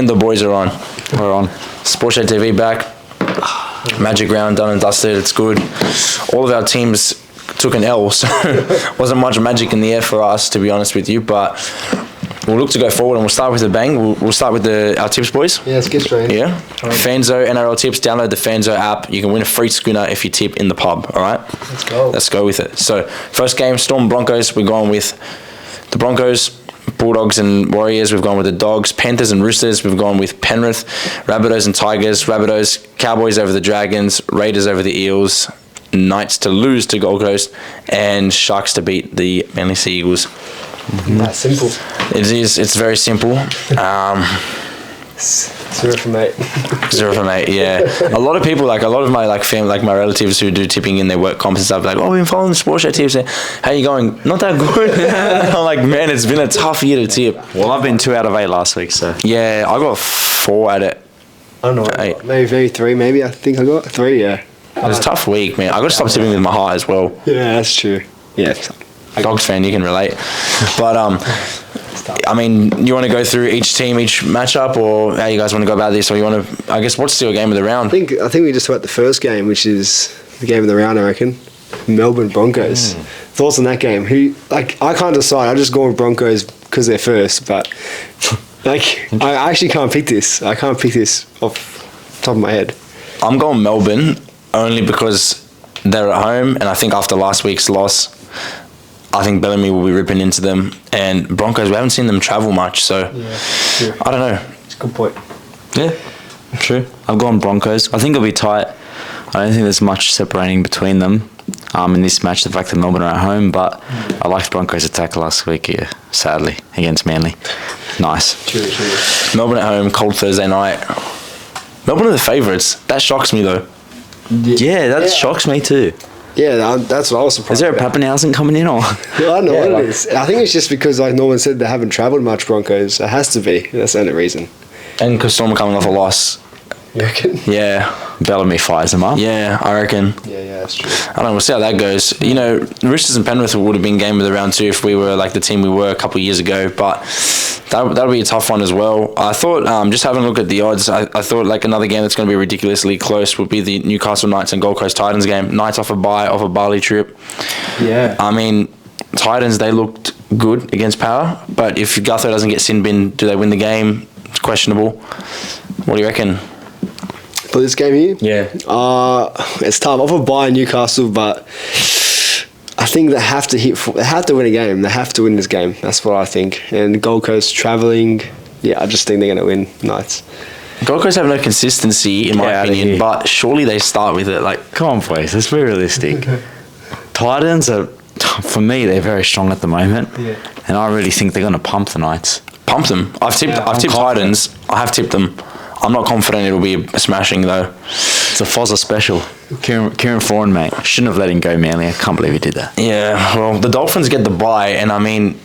And the boys are on. We're on. Sportshedtv back. Magic round done and dusted. It's good. All of our teams took an L, so wasn't much magic in the air for us, to be honest with you. But we'll look to go forward, and we'll start with a bang. We'll start with our tips, boys. Yeah, let's get straight. Yeah. Fanzo NRL tips. Download the Fanzo app. You can win a free schooner if you tip in the pub. All right. Let's go with it. So first game, Storm Broncos. We're going with the Broncos. Bulldogs and Warriors, we've gone with the Dogs. Panthers and Roosters, we've gone with Penrith. Rabbitohs and Tigers. Rabbitohs, Cowboys over the Dragons. Raiders over the Eels. Knights to lose to Gold Coast. And Sharks to beat the Manly Sea Eagles. That's simple. It is. It's very simple. 0 from 8. 0 from 8, yeah. A lot of people, like a lot of my family, like my relatives who do tipping in their work comps and stuff, like, oh, we've been following the Sportshedtv tips. How you going? Not that good. I'm like, man, it's been a tough year to tip. Well, I've been 2 out of 8 last week, so. Yeah, I got 4 at it. I don't know. 8. Maybe 3. Maybe I think I got 3. Yeah. It was a tough week, man. I got to stop tipping with my heart as well. Yeah, that's true. Yeah. Dogs fan, you can relate. But I mean, you want to go through each team, each matchup, or how you guys want to go about this? Or you want to? I guess what's still a game of the round? I think we just about the first game, which is the game of the round. I reckon. Melbourne Broncos. Thoughts on that game? I can't decide. I just go with Broncos because they're first, but I actually can't pick this. I can't pick this off the top of my head. I'm going Melbourne only because they're at home, and I think after last week's loss, I think Bellamy will be ripping into them. And Broncos, we haven't seen them travel much, so Yeah, I don't know. it's a good point. Yeah, true. I've gone Broncos. I think it'll be tight. I don't think there's much separating between them in this match, the fact that Melbourne are at home, but I liked Broncos' attack last week, yeah, sadly, against Manly. Nice. True. Melbourne at home, cold Thursday night. Melbourne are the favourites. That shocks me, though. Yeah, that shocks me too. Yeah, that's what I was surprised. Is there a about. Pappenhausen coming in, or? I don't know what it is. I think it's just because, like Norman said, they haven't travelled much, Broncos. It has to be. That's the only reason. And because Storm are coming off a loss. You reckon? Yeah. Bellamy fires them up. Yeah, I reckon. Yeah, that's true. I don't know. We'll see how that goes. You know, Roosters and Penrith would have been game of the round too if we were like the team we were a couple of years ago. But that'll be a tough one as well. I thought, just having a look at the odds, I thought like another game that's going to be ridiculously close would be the Newcastle Knights and Gold Coast Titans game. Knights off a bye, off a Bali trip. Yeah. I mean, Titans, they looked good against Power. But if Gutho doesn't get sin bin, do they win the game? It's questionable. What do you reckon? For this game here? Yeah. It's tough. Off a bye in Newcastle, but I think they have to win a game. They have to win this game. That's what I think. And Gold Coast travelling, yeah, I just think they're going to win Knights. Gold Coast have no consistency, in my opinion, but surely they start with it. Like, Come on, boys. Let's be realistic. Titans are, for me, they're very strong at the moment. Yeah. And I really think they're going to pump the Knights. pump them. I've tipped Titans. I have tipped them. I'm not confident it'll be a smashing though. It's a Fozzer special. Kieran Foran, mate. Shouldn't have let him go, Manly. I can't believe he did that. Yeah, well, the Dolphins get the bye, and I mean,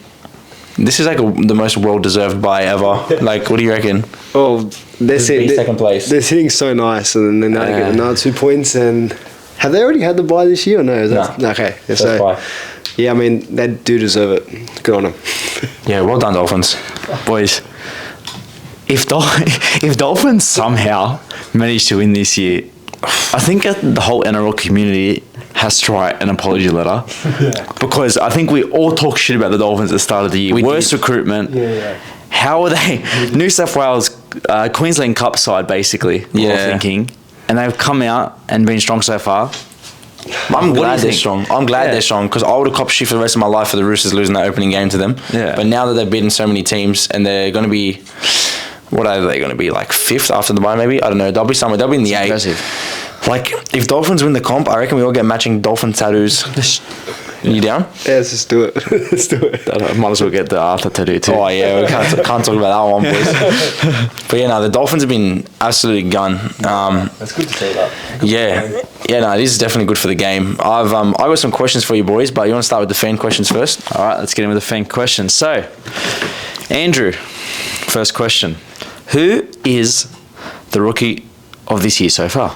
this is like the most well-deserved bye ever. Like, what do you reckon? Oh, they're second place. They're sitting so nice, and then they get another 2 points. And have they already had the bye this year or no? No. Okay. First So, bye. yeah, I mean, they do deserve it. Good on them. Yeah, well done, Dolphins. Boys, if Dolphins somehow manage to win this year, I think the whole NRL community has to write an apology letter. Yeah. Because I think we all talk shit about the Dolphins at the start of the year. We Worst did. recruitment. Yeah. How are they? New South Wales, Queensland Cup side, basically, we're all thinking. And they've come out and been strong so far. I'm glad they're think? strong. I'm glad they're strong because I would have copped shit for the rest of my life for the Roosters losing that opening game to them. Yeah. But now that they've beaten so many teams and they're going to be, what are they going to be, like 5th after the bye maybe? I don't know. They'll be somewhere. They'll be in the 8. Impressive. Like, if Dolphins win the comp, I reckon we all get matching Dolphin tattoos. You down? Yeah, let's just do it. Let's do it. I might as well get the Arthur tattoo too. Oh, yeah. We can't talk about that one, boys. But, yeah, no, the Dolphins have been absolutely gun. That's good to say that. Yeah, no, this is definitely good for the game. I got some questions for you boys, but you want to start with the fan questions first? All right, let's get in with the fan questions. So, Andrew, first question. Who is the rookie of this year so far?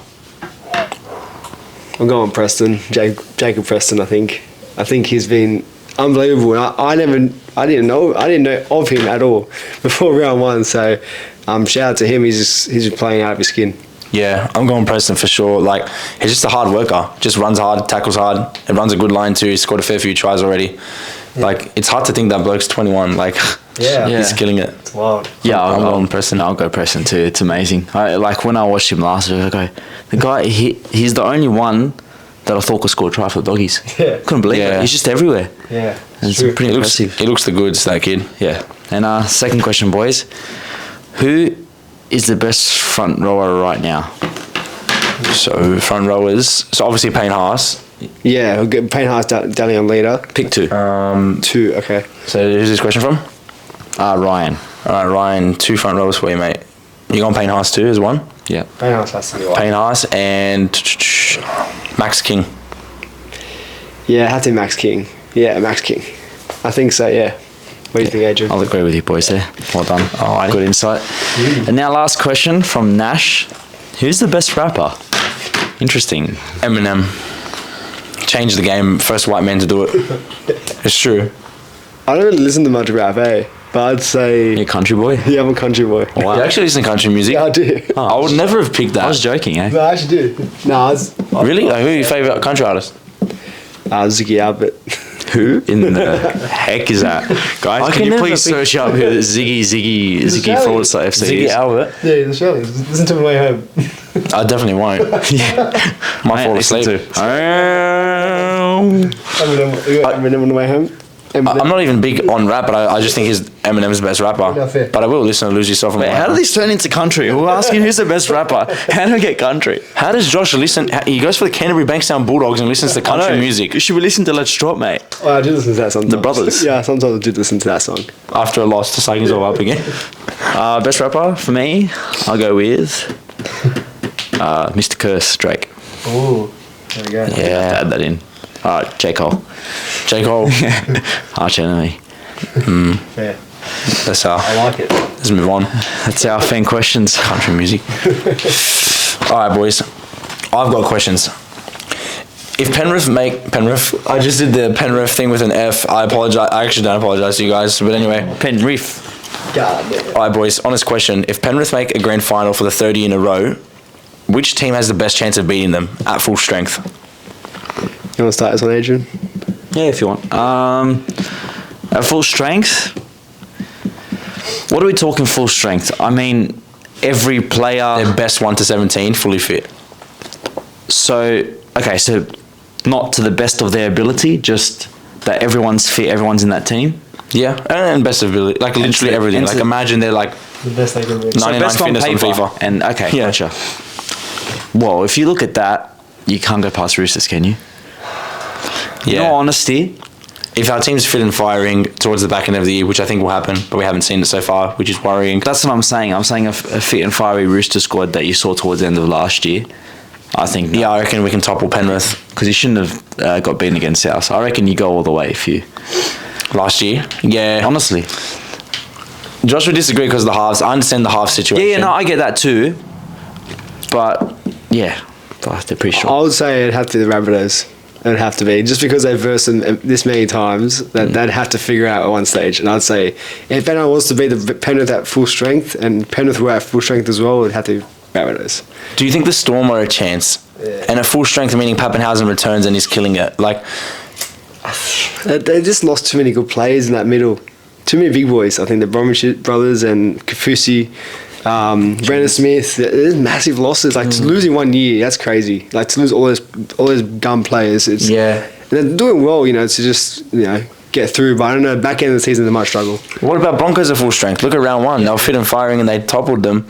I'm going Preston, Jacob Preston. I think he's been unbelievable. I didn't know of him at all before round 1. So Shout out to him. He's just playing out of his skin. Yeah, I'm going Preston for sure. Like, he's just a hard worker. Just runs hard, tackles hard, and runs a good line too. He's scored a fair few tries already. Yeah. Like, it's hard to think that bloke's 21. Like, he's killing it. It's wild. Yeah, I'm going Preston. I'll go Preston too. It's amazing. Like when I watched him last week, I go, the guy, he's the only one that I thought could score a try for the Doggies. Yeah. Couldn't believe it. He's just everywhere. Yeah. It's pretty impressive. He looks the goods, that kid. Yeah. And second question, boys. Who is the best front rower right now? So, front rowers. So, obviously, Payne Haas. Yeah, we'll get Payne Haas down on leader. Pick two. Two, okay. So, who's this question from? Ryan. All right, Ryan, 2 front rowers for you, mate. You going Payne Haas too as one? Yeah. Payne Haas has to be one. Payne Haas and Max King. Yeah, it had to be Max King. Yeah, Max King. I think so, yeah. What do you think, Adrian? I'll agree with you, boys, there. Well done. Alrighty. Good insight. And now, last question from Nash. Who's the best rapper? Interesting. Eminem. Changed the game. First white man to do it. It's true. I don't really listen to much rap, but I'd say... You're a country boy? Yeah, I'm a country boy. Wow. You actually listen to country music? Yeah, I do. I would never have picked that. I was joking, eh? No, I actually do. No, Really? Like, who are your favourite country artists? Ziggy Albert. Who in the heck is that? Guys, can you please search up who Ziggy /FC? Ziggy Albert? Yeah, he's Australian. Listen to him on the way home. I definitely won't. Might fall asleep. Eminem on the way home. I'm not even big on rap, but I just think Eminem's the best rapper. Yeah, fair. But I will listen to Lose Yourself on the way How home. did this turn into country? We're asking who's the best rapper. How do I get country? How does Josh listen? He goes for the Canterbury Bankstown Bulldogs and listens to country music. Should we listen to Let's Drop, mate? Oh, I do listen to that song. The Brothers. Yeah, sometimes I do listen to that song. After a loss to Sagan's all up again. Best rapper for me, I'll go with Mr. Curse, Drake. Oh, there we go. Yeah, add that in. Alright, J. Cole. J. Cole. Arch enemy. Fair. That's I like it. Let's move on. That's our fan questions. Country music. Alright, boys. I've got questions. If Penrith, I just did the Penrith thing with an F. I apologize. I actually don't apologize to you guys. But anyway. Penrith. God damn it. Alright, boys. Honest question. If Penrith make a grand final for the third year in a row, which team has the best chance of beating them at full strength? You want to start this one, Adrian? Yeah, if you want. At full strength? What are we talking full strength? I mean, every player... Their best 1 to 17, fully fit. So not to the best of their ability, just that everyone's fit, everyone's in that team? Yeah, and best of ability. Like, literally everything. Like, imagine they're like... The best they can be. 99 best on fitness on paper. FIFA. And, gotcha. Well, if you look at that, you can't go past Roosters, can you? Yeah. In all honesty, if our team's fit and firing towards the back end of the year, which I think will happen, but we haven't seen it so far, which is worrying. that's what I'm saying. I'm saying a fit and fiery Rooster squad that you saw towards the end of last year. I think Yeah, I reckon we can topple Penrith. because you shouldn't have got beaten against South. I reckon you go all the way if you. Last year? Yeah. Honestly. Josh would disagree because of the halves. I understand the half situation. Yeah, no, I get that too. But yeah, they're pretty I strong. would say it'd have to be the Rabbitohs. It'd have to be. Just because they've versed them this many times, that they'd have to figure out at one stage. And I'd say, if anyone wants to be the Penrith at full strength, and Penrith were at full strength as well, it'd have to be Rabbitohs. Do you think the Storm are a chance? Yeah. And at full strength, meaning Pappenhausen returns and he's killing it. Like, They just lost too many good players in that middle. Too many big boys. I think the Bromwich brothers and Kafusi, Brandon Smith. There's massive losses. Like losing 1 year, that's crazy. Like to lose all those gun players. It's, yeah. and they're doing well, to just get through. But I don't know. Back end of the season, they might struggle. What about Broncos at full strength? Look at round 1. They were fit and firing and they toppled them.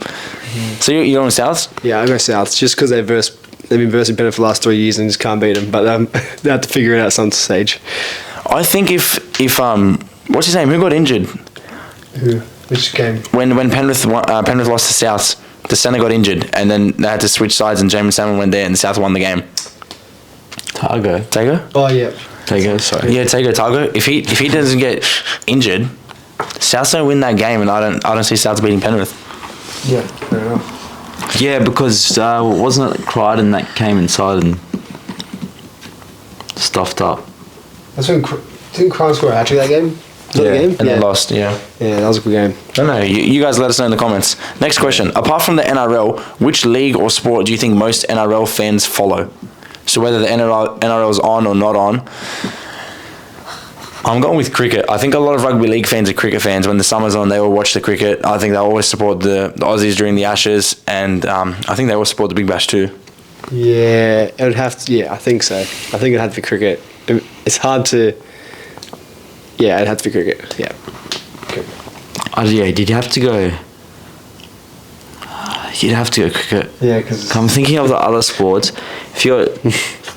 So you're going Souths? Yeah, I go South just because they've been versing Penrith for the last 3 years and just can't beat them. But they have to figure it out at some stage. I think if what's his name? Who got injured? Who? Which game? When Penrith lost to Souths, the centre got injured and then they had to switch sides and James Salmon went there and the South won the game. Tago? Oh yeah. Tago, sorry. Yeah, Tago. If he doesn't get injured, Souths don't win that game and I don't see Souths beating Penrith. Yeah, fair enough. Yeah, because wasn't it Crichton that came inside and stuffed up? That's when didn't Crichton score a hat-trick that game? Was that the game? And they lost, yeah. Yeah, that was a good game. I don't know. You guys let us know in the comments. Next question. Apart from the NRL, which league or sport do you think most NRL fans follow? So whether the NRL is on or not on. I'm going with cricket. I think a lot of rugby league fans are cricket fans. When the summer's on, they all watch the cricket. I think they always support the Aussies during the Ashes, and I think they all support the Big Bash too. Yeah, it would have to. Yeah, I think so. I think it'd have to be cricket. It's hard to. Yeah, it'd have to be cricket. Yeah. Yeah, did you have to go? You'd have to go cricket. Yeah, because I'm thinking of the other sports. If you're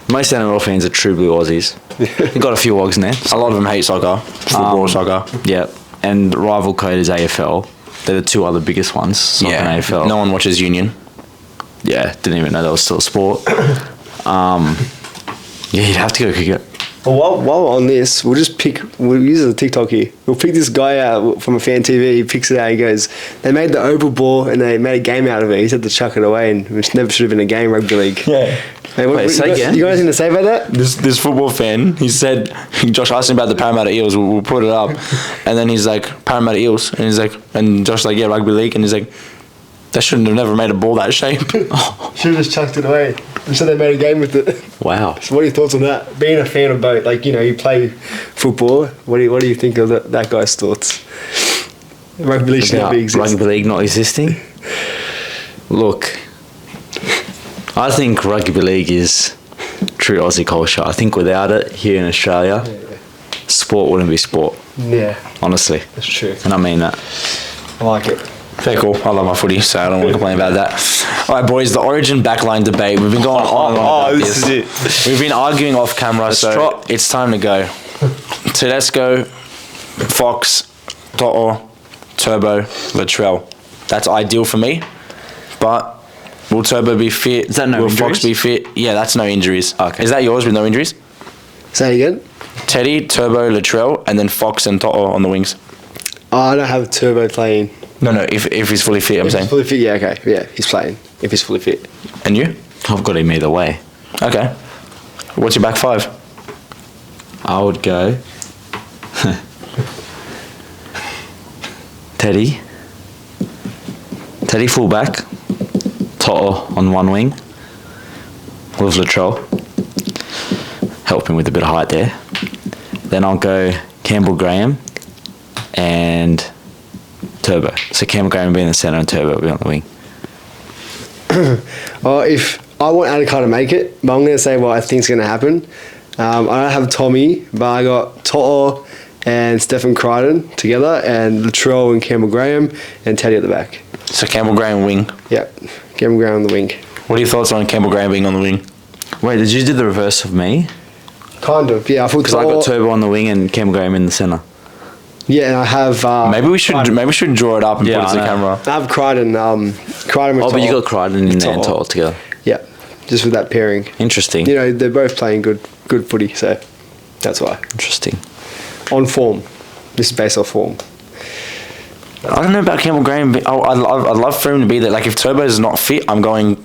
most NRL fans are true blue Aussies. You've got a few wogs in there. A lot of them hate soccer, football or soccer. Yeah, and rival code is AFL. They're the two other biggest ones. Soccer and AFL. No one watches Union. Yeah, didn't even know that was still a sport. Yeah, you'd have to go cricket. Well, while we're on this, we'll use it as a TikTok here. We'll pick this guy out from a fan TV. He picks it out. He goes, they made the oval ball and they made a game out of it. He said to chuck it away, and it never should have been a game, rugby league. Yeah. Hey, Wait, say again? You guys anything to say about that? This football fan, he said, Josh asked him about the Parramatta Eels. We'll put it up, and then he's like, Parramatta Eels, and he's like, and Josh's like, yeah, rugby league, and he's like, they shouldn't have never made a ball that shape. Should have just chucked it away. They said they made a game with it. Wow. So what are your thoughts on that? Being a fan of both, like, you play football. What do you think of that guy's thoughts? Rugby league should not exist. Rugby league not existing? Look, I think rugby league is true Aussie culture. I think without it here in Australia, sport wouldn't be sport. Yeah, honestly. that's true. And I mean that. I like it. Very cool. I love my footy, so I don't want to complain about that. All right, boys, the Origin backline debate. We've been going on and on about this is it. We've been arguing off camera, so it's time to go. Tedesco, Fox, To'o, Turbo, Latrell. That's ideal for me, but will Turbo be fit? Is that no injuries? Will Fox be fit? Yeah, that's no injuries. Okay. Is that yours with no injuries? Say it again. Teddy, Turbo, Latrell, and then Fox and To'o on the wings. I don't have Turbo playing. No, if he's fully fit, I'm saying. He's fully fit, yeah, okay. Yeah, he's playing. If he's fully fit. And you? I've got him either way. Okay. What's your back five? I would go Teddy fullback, To'o on one wing with Latrell, help him with a bit of height there. Then I'll go Campbell Graham and Turbo. So Campbell Graham will be in the centre and Turbo will be on the wing. Well, if I want Adakar to make it, but I'm going to say what I think is going to happen. I don't have Tommy, but I got To'o and Stephen Crichton together, and Latrell and Campbell Graham, and Teddy at the back. So Campbell Graham wing. Yep, Campbell Graham on the wing. What are your thoughts on Campbell Graham being on the wing? Wait, did you do the reverse of me? Kind of, yeah. Because I got Turbo on the wing and Campbell Graham in the centre. Yeah, and I have. Maybe we should draw it up and put it to the camera. I have Crichton. Crichton with but you To'o. got Crichton in there and To'o together. Yeah, just with that pairing. Interesting. They're both playing good footy, so that's why. Interesting. On form. This is based off form. I don't know about Campbell Graham. I'd love for him to be there. Like, if Turbo is not fit, I'm going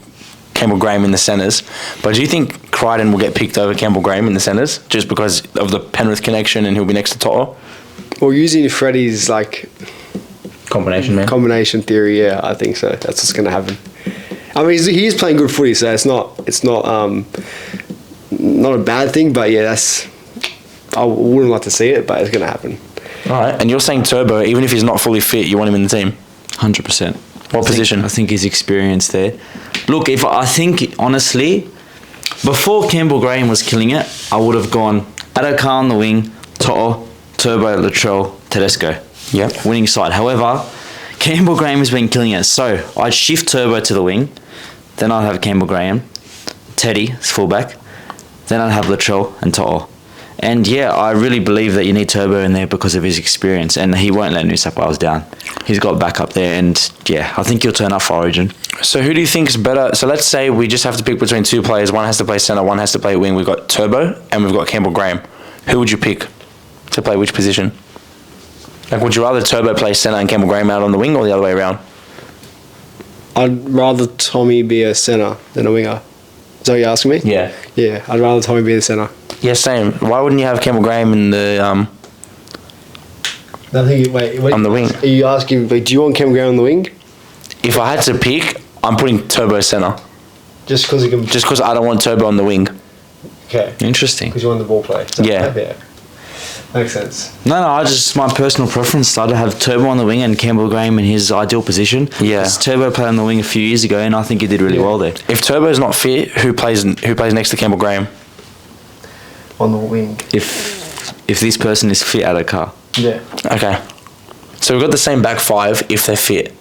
Campbell Graham in the centres. But do you think Crichton will get picked over Campbell Graham in the centres just because of the Penrith connection and he'll be next to To'o? Well, using Freddie's combination theory, yeah, I think so. That's what's going to happen. I mean, he is playing good footy, so it's not a bad thing. But yeah, I wouldn't like to see it, but it's going to happen. All right, and you're saying Turbo, even if he's not fully fit, you want him in the team? 100%. What position? I think his experience there. Look, I think honestly, before Campbell Graham was killing it, I would have gone Adakar on the wing, To'o, Turbo, Latrell, Tedesco. Yep. Winning side. However, Campbell Graham has been killing it. So I'd shift Turbo to the wing. Then I'd have Campbell Graham, Teddy as fullback. Then I'd have Latrell and To'o. And yeah, I really believe that you need Turbo in there because of his experience, and he won't let New South Wales down. He's got back up there, and yeah, I think he'll turn up for Origin. So who do you think is better? So let's say we just have to pick between two players. One has to play centre, one has to play wing. We've got Turbo and we've got Campbell Graham. Who would you pick to play which position? Like, would you rather Turbo play centre and Campbell Graham out on the wing, or the other way around? I'd rather Tommy be a centre than a winger. Is that what you're asking me? Yeah. Yeah, I'd rather Tommy be the centre. Yeah, same. Why wouldn't you have Campbell Graham in the I think. Wait. On the wing. Are you asking? Wait, do you want Campbell Graham on the wing? If I had to pick, I'm putting Turbo centre. Just because he can. Just because I don't want Turbo on the wing. Okay. Interesting. Because you want the ball play. Yeah. Makes sense. No, I just my personal preference. I'd have Turbo on the wing and Campbell Graham in his ideal position. Yeah. 'Cause Turbo played on the wing a few years ago, and I think he did really well there. If Turbo's not fit, who plays next to Campbell Graham? On the wing. If this person is fit at a car. Yeah. Okay. So we've got the same back five if they're fit.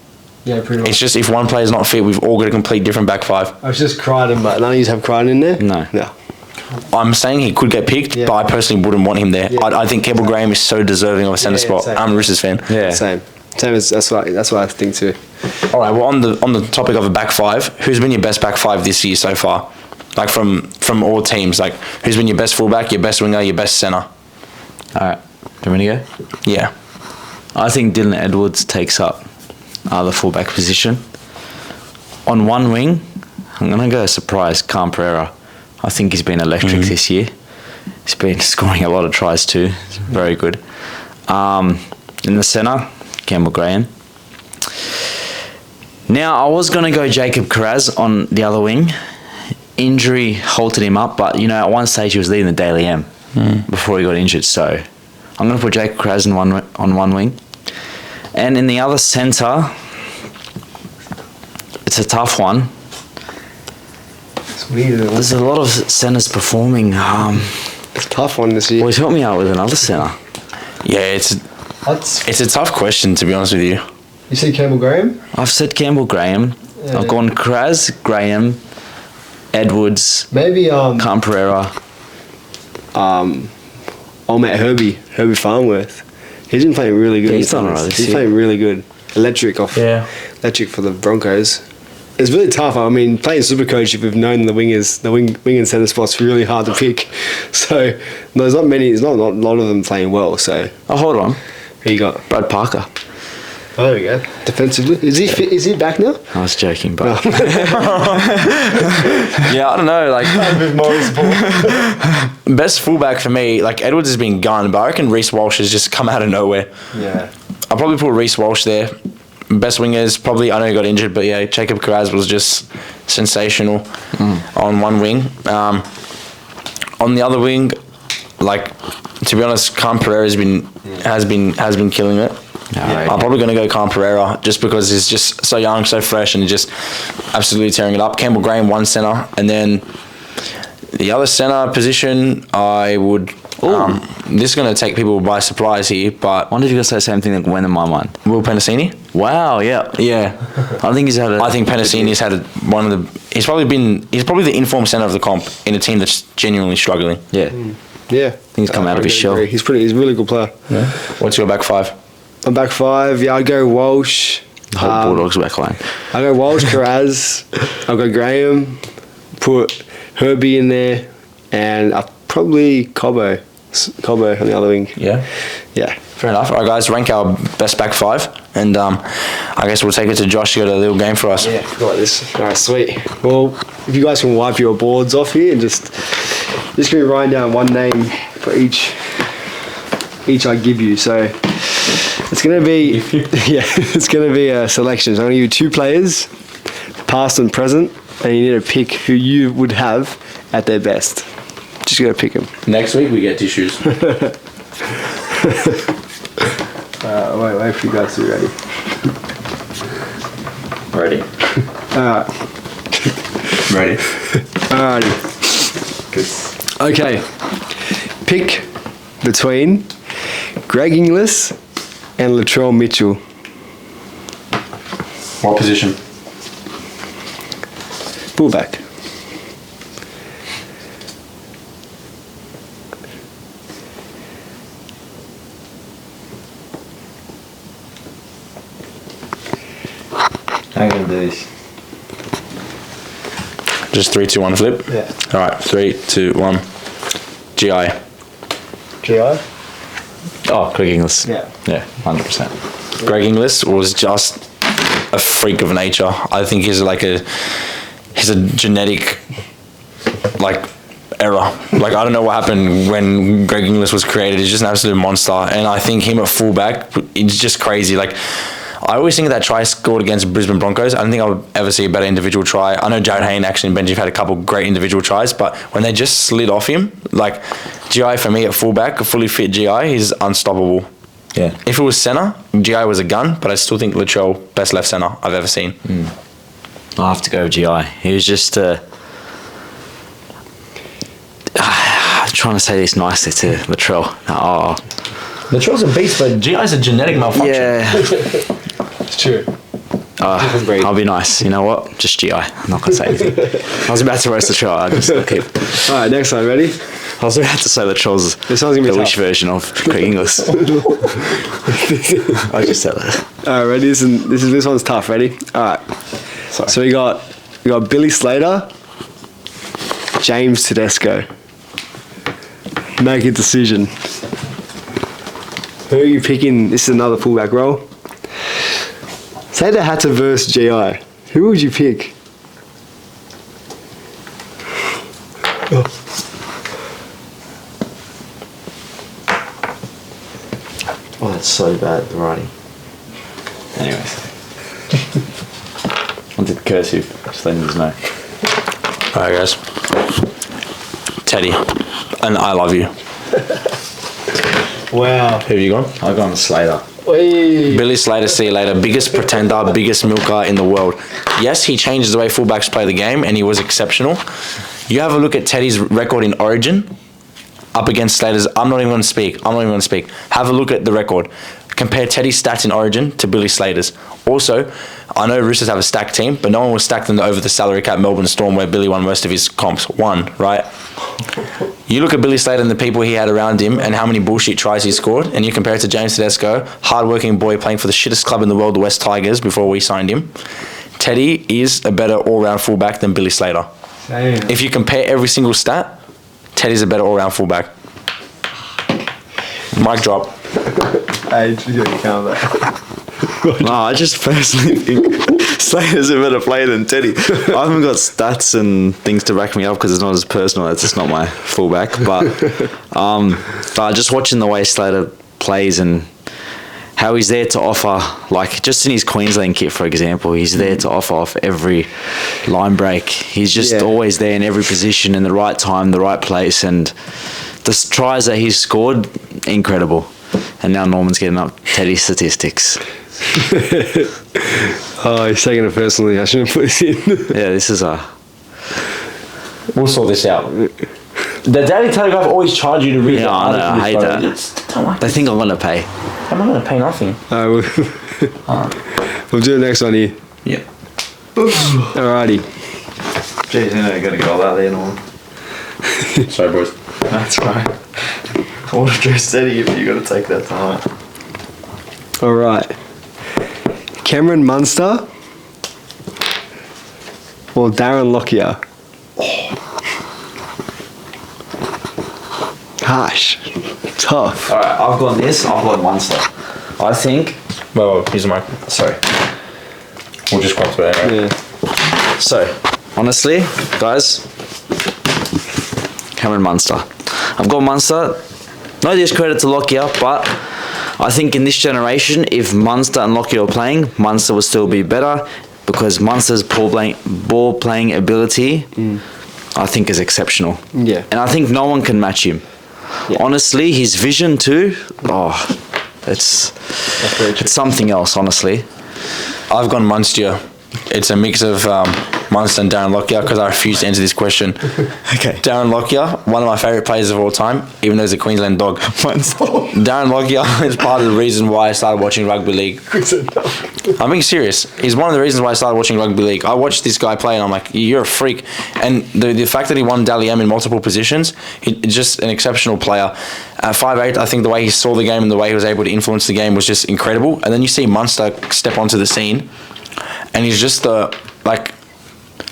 Yeah, pretty much. It's just if one player's not fit, we've all got a complete different back five. I was just Crichton, but none of you have Crichton in there? No. No. I'm saying he could get picked, but I personally wouldn't want him there. Yeah. I think Campbell Graham is so deserving of a centre spot. same. I'm a Roosters fan. Yeah. Same as that's what I think too. All right. Well, on the topic of a back five, who's been your best back five this year so far? Like from all teams, like who's been your best fullback, your best winger, your best centre? All right. Do you want me to go? Yeah. I think Dylan Edwards takes up the fullback position. On one wing, I'm going to go surprise Cam Pereira. I think he's been electric this year. He's been scoring a lot of tries too. It's very good. In the centre, Campbell Graham. Now, I was going to go Jacob Carraz on the other wing. Injury halted him up, but, at one stage he was leading the Daily M before he got injured. So I'm going to put Jacob Carraz on one wing. And in the other centre, it's a tough one. It's weird. There's a lot of centres performing. It's a tough one this year. Boys, help me out with another centre. Yeah, it's a tough question, to be honest with you. You see Campbell Graham? I've said Campbell Graham. Yeah. I've gone Kraz, Graham, Edwards, Maybe Cam Pereira. old mate Herbie Farnworth. He's been playing really good. Yeah, he's done alright this He's year. playing really good. Electric for the Broncos. It's really tough. I mean, playing Supercoach, if we've known the wing and centre spots really hard to pick. So there's not many. There's not a lot of them playing well. So Oh, hold on. who you got? Brad Parker. Oh, there we go. Defensively, is he fit? Is he back now? I was joking, but Yeah, I don't know. Like best fullback for me, like Edwards has been gone, but I reckon Reece Walsh has just come out of nowhere. Yeah. I'll probably put Reece Walsh there. Best wingers, probably, I know he got injured, but yeah, Jacob Carraz was just sensational on one wing. On the other wing, like, to be honest, Cam Pereira has been killing it. Yeah. I'm probably going to go Cam Pereira just because he's just so young, so fresh, and just absolutely tearing it up. Campbell Graham, one centre, and then the other centre position, I would. This is going to take people by surprise here, but I wonder if you're going to say the same thing that went in my mind. Will Penasini? Wow, yeah. Yeah. I think he's had I think Penasini's had one of the. He's probably the informed centre of the comp in a team that's genuinely struggling. Yeah. Yeah. I think he's come out of his shell. Agree. He's a really good player. Yeah. What's your back five? I'm back five. Yeah, I'd go Walsh. The whole Bulldogs back line. I go Walsh, Carraz. I'll go Graham. Put Herbie in there, and I'll probably Cobbo on the other wing. Yeah. Yeah. Fair enough. All right, guys, rank our best back five, and I guess we'll take it to Josh to go to a little game for us. Yeah, got this. All right, sweet. Well, if you guys can wipe your boards off here and just gonna be writing down one name for each I give you. So it's gonna be it's gonna be a selection. So I'm gonna give you two players, past and present, and you need to pick who you would have at their best. Just gotta pick them. Next week we get tissues. Wait for you guys to be ready. Ready. Ready. Alrighty. Okay. Pick between Greg Inglis and Latrell Mitchell. What position? Fullback. I'm going to do this. Just 3, 2, 1, flip. Yeah. All right, 3, 2, 1. GI. GI? Oh, Craig Inglis. Yeah. Yeah, 100%. Greg Inglis was just a freak of nature. I think he's a genetic, like, error. Like, I don't know what happened when Greg Inglis was created. He's just an absolute monster. And I think him at fullback, it's just crazy. Like, I always think of that try scored against Brisbane Broncos. I don't think I would ever see a better individual try. I know Jared Hayne actually and Benji have had a couple great individual tries, but when they just slid off him, like, GI for me at fullback, a fully fit GI, he's unstoppable. Yeah. If it was centre, GI was a gun, but I still think Latrell, best left centre I've ever seen. I'll have to go with GI. He was just trying to say this nicely to Latrell. Latrell's a beast, but GI's a genetic malfunction. Yeah. It's true. I'll be nice. You know what? Just GI. I'm not going to say anything. I was about to roast Latrell. I just keep. All right, next one. Ready? I was about to say Latrell's This one's gonna be the wish tough. version of Craig Inglis. I just said that. All right, ready? This one's tough. Ready? All right. Sorry. So we got Billy Slater, James Tedesco. Make a decision. Who are you picking? This is another fullback role. Say they had to verse GI. Who would you pick? Oh, that's so bad, the writing. Anyways. I did cursive, just letting you know. Alright, guys. Teddy. And I love you. Wow. Who have you gone? I've gone with Slater. Billy Slater, see you later. Biggest pretender, biggest milker in the world. Yes, he changed the way fullbacks play the game, and he was exceptional. You have a look at Teddy's record in Origin up against Slater's. I'm not even going to speak. Have a look at the record. Compare Teddy's stats in Origin to Billy Slater's. Also, I know Roosters have a stacked team, but no one will stack them over the salary cap Melbourne Storm where Billy won most of his comps. Right? You look at Billy Slater and the people he had around him and how many bullshit tries he scored, and you compare it to James Tedesco, hard-working boy playing for the shittest club in the world, the West Tigers, before we signed him. Teddy is a better all-round fullback than Billy Slater. Damn. If you compare every single stat, Teddy's a better all-round fullback. Mic drop. Hey, you count that. No, I just personally think Slater's a better player than Teddy. I haven't got stats and things to back me up because it's not as personal. It's just not my fullback. But just watching the way Slater plays and how he's there to offer, like just in his Queensland kit, for example, he's there to offer off every line break. He's just always there in every position, in the right time, the right place, and the tries that he's scored, incredible. And now Norman's getting up Teddy's statistics. Oh, he's taking it personally. I shouldn't put this in. Yeah, this is a... We'll sort this out. The Daily Telegraph always charge you to read Yeah, I know, I hate that. Don't like They think I'm going to pay. I'm not going to pay nothing. We'll do the next one here. Yep. Alrighty. Jeez, you know you're going to go out there, Norman. Sorry, boys. That's right. I want to dress steady if you're going to take that time. Alright. Cameron Munster or Darren Lockyer? Harsh. Tough. Alright, I've got this. I've got Munster. I think... Well, here's the mic. Sorry. We'll just crop to it anyway. Yeah. So, honestly, guys, Cameron Munster. I've got Munster. No discredit to Lockyer, but I think in this generation, if Munster and Lockyer are playing, Munster will still be better because Munster's ball playing ability, I think, is exceptional. Yeah. And I think no one can match him. Yeah. Honestly, his vision too, it's something else, honestly. I've gone Munster. It's a mix of Munster and Darren Lockyer because I refuse to answer this question. Okay. Darren Lockyer, one of my favourite players of all time, even though he's a Queensland dog. Darren Lockyer is part of the reason why I started watching rugby league. I'm being serious. He's one of the reasons why I started watching rugby league. I watched this guy play and I'm like, you're a freak. And the fact that he won Dally M in multiple positions, he's just an exceptional player. At 5'8", I think the way he saw the game and the way he was able to influence the game was just incredible. And then you see Munster step onto the scene and he's just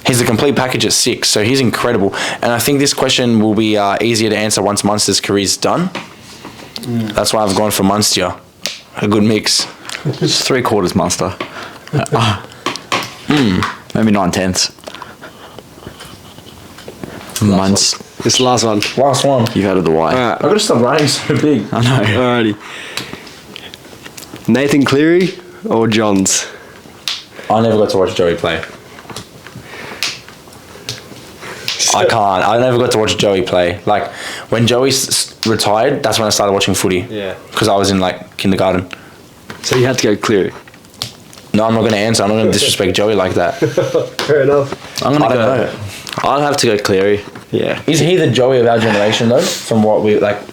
he's the complete package at 6, so he's incredible. And I think this question will be easier to answer once Munster's career's done. That's why I've gone for Munster. A good mix. It's 3/4 Munster. Maybe 9/10. Mine's It's the last one. Last one. you've added the Y. Alright. I've got to stop writing so big. I know. Alrighty. Nathan Cleary or Johns? I never got to watch Joey play. I can't. I never got to watch Joey play. Like, when Joey retired, that's when I started watching footy. Yeah. Because I was in, like, kindergarten. So you had to go Cleary. No, I'm not going to answer. I'm not going to disrespect Joey like that. Fair enough. I'm gonna I don't go. know. I'd have to go Cleary. Yeah. Is he the Joey of our generation, though? From what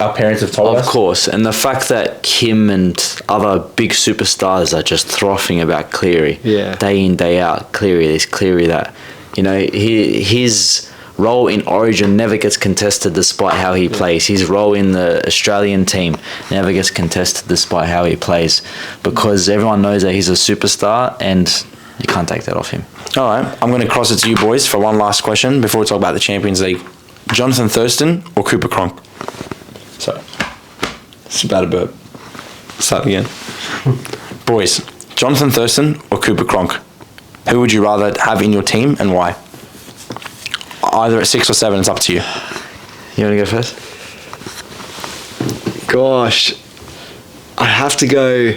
our parents have told Of us? course, and the fact that Kim and other big superstars are just frothing about Cleary, Yeah. day in day out. Cleary this, Cleary that. You know, his role in Origin never gets contested despite how he plays. His role in the Australian team never gets contested despite how he plays, because everyone knows that he's a superstar and you can't take that off him. All right. I'm going to cross it to you boys for one last question before we talk about the Champions League. Jonathan Thurston or Cooper Cronk? Sorry. It's about a burp. Start again. Boys, Jonathan Thurston or Cooper Cronk? Who would you rather have in your team and why? Either at 6 or 7, it's up to you. You want to go first? Gosh. I'd have to go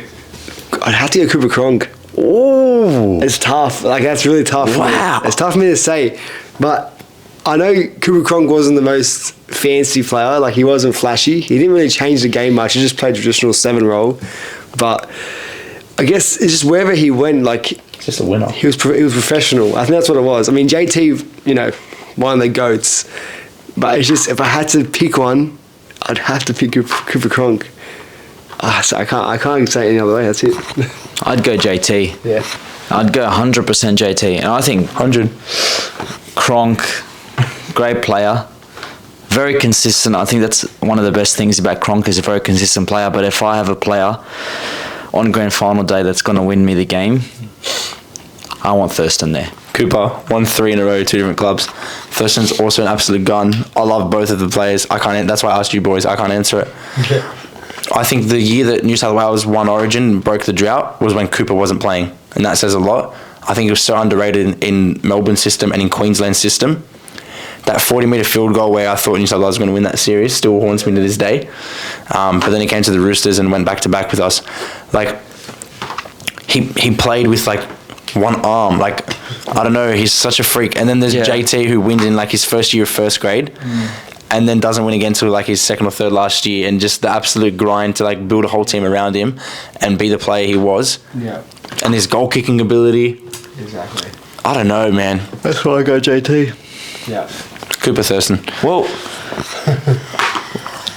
Cooper Cronk. Ooh. It's tough. Like, that's really tough for me. Wow. It's tough for me to say. But I know Cooper Cronk wasn't the most fancy player. Like, he wasn't flashy. He didn't really change the game much. He just played traditional 7 role. But I guess it's just wherever he went, like, Just a winner. he was professional. I think that's what it was. I mean, JT, one of the GOATs. But it's just, if I had to pick one, I'd have to pick Cooper Cronk. So I can't say it any other way. That's it. I'd go JT. Yeah. I'd go 100% JT. And I think 100. Cronk, great player, very consistent. I think that's one of the best things about Cronk, is a very consistent player. But if I have a player on grand final day that's going to win me the game, I want Thurston there. Cooper won 3 in a row, 2 different clubs. Thurston's also an absolute gun. I love both of the players. That's why I asked you boys. I can't answer it. I think the year that New South Wales won Origin and broke the drought was when Cooper wasn't playing, and that says a lot. I think it was so underrated in Melbourne system and in Queensland system. That 40-metre field goal where I thought New South Wales was going to win that series still haunts me to this day. But then he came to the Roosters and went back-to-back with us. Like, he played with, like, one arm. Like, I don't know, he's such a freak. And then there's JT, who wins in, like, his first year of first grade. And then doesn't win again till like his 2nd or 3rd last year, and just the absolute grind to like build a whole team around him and be the player he was. Yeah. And his goal kicking ability. Exactly. I don't know, man. That's why I go JT. Yeah. Cooper Thurston. Well,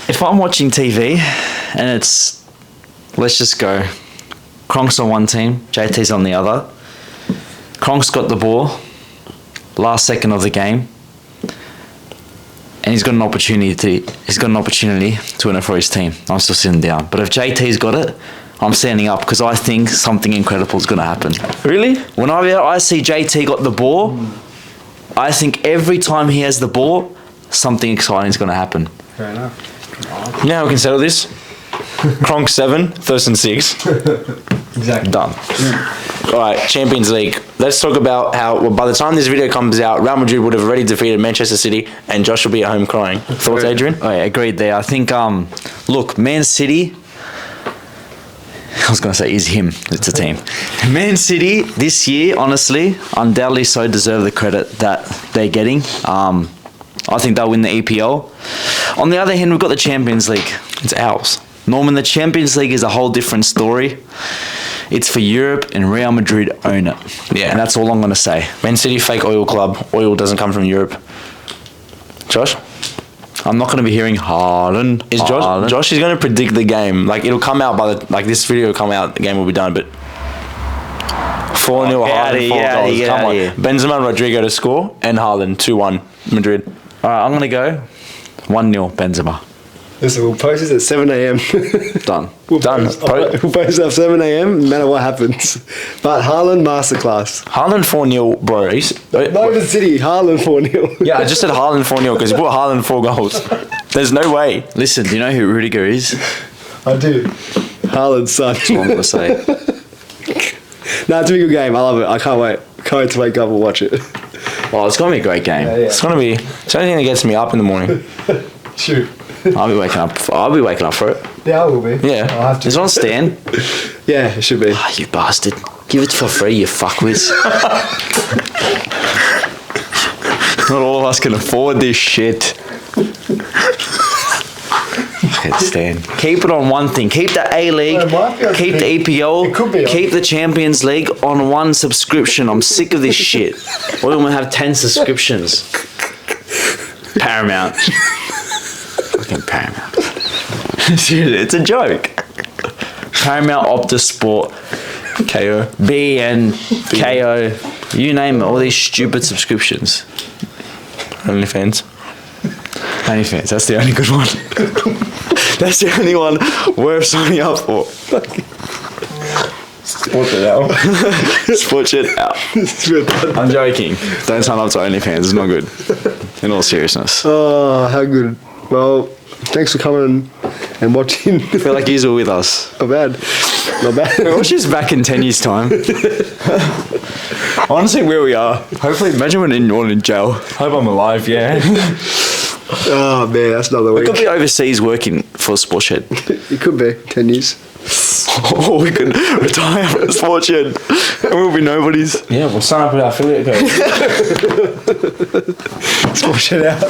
if I'm watching TV and it's, let's just go, Cronk's on one team, JT's on the other. Cronk's got the ball, last second of the game, and he's got an opportunity to win it for his team. I'm still sitting down. But if JT's got it, I'm standing up, because I think something incredible is going to happen. Really? When I see JT got the ball, I think every time he has the ball, something exciting is going to happen. Fair enough. You know how we can settle this? Cronk 7, Thurston 6. Exactly. Done. All right, Champions League. Let's talk about how, well, by the time this video comes out, Real Madrid would have already defeated Manchester City, and Josh will be at home crying. Thoughts, Adrian? Oh, yeah, agreed there. I think, look, Man City, I was going to say is him, it's a team. Man City this year, honestly, undoubtedly so deserve the credit that they're getting. I think they'll win the EPL. On the other hand, we've got the Champions League. It's ours. Norman, the Champions League is a whole different story. It's for Europe, and Real Madrid own it. Yeah. And that's all I'm going to say. Man City, fake oil club. Oil doesn't come from Europe. Josh? I'm not going to be hearing Haaland. Is Haaland. Josh is going to predict the game. Like, it'll come out this video will come out, the game will be done, but 4-0 Haaland, 4 goals. Come on. Benzema and Rodrigo to score, and Haaland 2-1 Madrid. All right, I'm going to go 1-0 Benzema. Listen, we'll post this at 7 a.m. Done. Done. We'll post it at 7 a.m. no matter what happens. But Haaland masterclass. Haaland 4-0, bro. Not even City, Haaland 4-0. Yeah, I just said Haaland 4-0 because he put Haaland 4 goals. There's no way. Listen, do you know who Rudiger is? I do. Haaland's son. That's what I'm going to say. Nah, it's a big good game. I love it. I can't wait. Can't wait to wake up and watch it. Well, it's gonna be a great game. It's the only thing that gets me up in the morning. Shoot. I'll be waking up for it. Yeah, I will be. Yeah. I'll have to. Is it on Stan? Yeah, it should be. Ah, you bastard. Give it for free, you fuckwits. Not all of us can afford this shit. Fucking Stan. Keep it on one thing. Keep the A-League, Well, it might be on keep the It could be EPL, on. keep the Champions League on one subscription. I'm sick of this shit. We're going to have 10 subscriptions. Paramount. Fucking Paramount. Seriously, it's a joke. Paramount, Optus Sport, KO. BN, KO, you name it, all these stupid subscriptions. OnlyFans. OnlyFans, that's the only good one. That's the only one worth signing up for. Sportshedtv out. I'm joking. Don't sign up to OnlyFans, it's not good. In all seriousness. Oh, how good. Well, thanks for coming and watching. I feel like you were with us. Not bad. Not bad. Watch this back in 10 years' time. I want to see where we are. Hopefully, imagine when you're in jail. Hope I'm alive, yeah. Oh, man, that's another We week. could be overseas working for Sportshed. It could be 10 years. Or we could retire from Sportshed and we'll be nobodies. Yeah, we'll sign up with our affiliate code. Sportshedtv out.